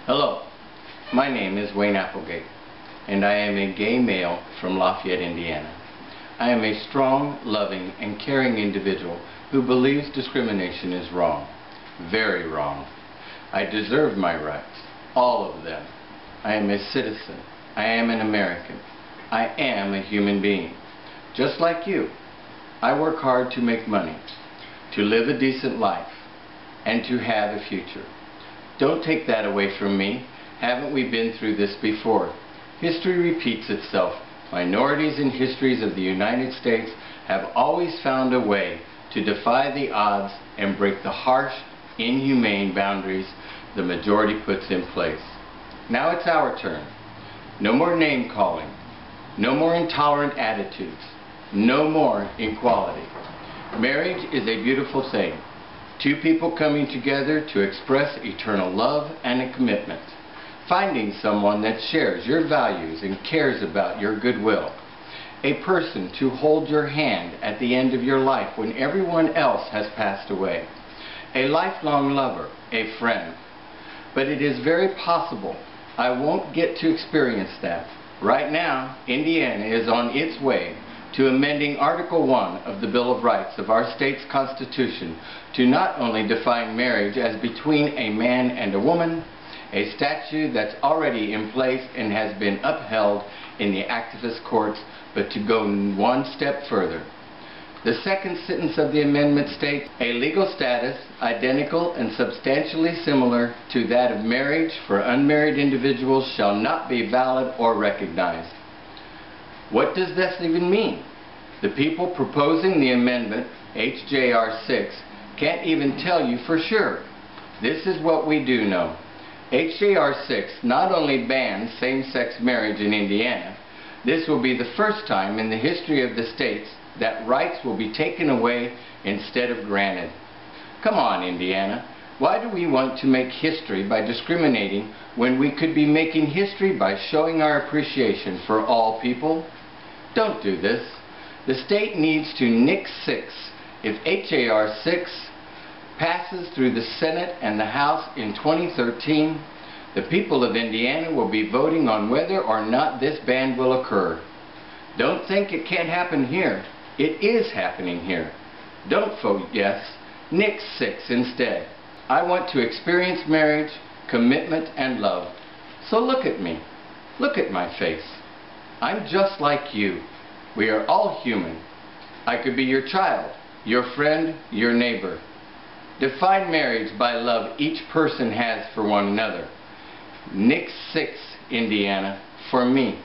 Hello, my name is Wayne Applegate, and I am a gay male from Lafayette, Indiana. I am a strong, loving, and caring individual who believes discrimination is wrong. Very wrong. I deserve my rights, all of them. I am a citizen. I am an American. I am a human being. Just like you, I work hard to make money, to live a decent life, and to have a future. Don't take that away from me. Haven't we been through this before? History repeats itself. Minorities in histories of the United States have always found a way to defy the odds and break the harsh, inhumane boundaries the majority puts in place. Now it's our turn. No more name calling. No more intolerant attitudes. No more equality. Marriage is a beautiful thing. Two people coming together to express eternal love and a commitment. Finding someone that shares your values and cares about your goodwill. A person to hold your hand at the end of your life when everyone else has passed away. A lifelong lover, a friend. But it is very possible I won't get to experience that. Right now, Indiana is on its way to amending Article 1 of the Bill of Rights of our state's Constitution to not only define marriage as between a man and a woman, a statute that's already in place and has been upheld in the activist courts, but to go one step further. The second sentence of the amendment states, a legal status identical and substantially similar to that of marriage for unmarried individuals shall not be valid or recognized. What does this even mean? The people proposing the amendment, HJR 6, can't even tell you for sure. This is what we do know. HJR 6 not only bans same-sex marriage in Indiana, this will be the first time in the history of the states that rights will be taken away instead of granted. Come on, Indiana. Why do we want to make history by discriminating when we could be making history by showing our appreciation for all people? Don't do this. The state needs to nix 6. If HJR 6 passes through the Senate and the House in 2013, the people of Indiana will be voting on whether or not this ban will occur. Don't think it can't happen here. It is happening here. Don't vote yes. Nix 6 instead. I want to experience marriage, commitment, and love. So look at me. Look at my face. I'm just like you. We are all human. I could be your child, your friend, your neighbor. Define marriage by love each person has for one another. Nix 6, Indiana, for me.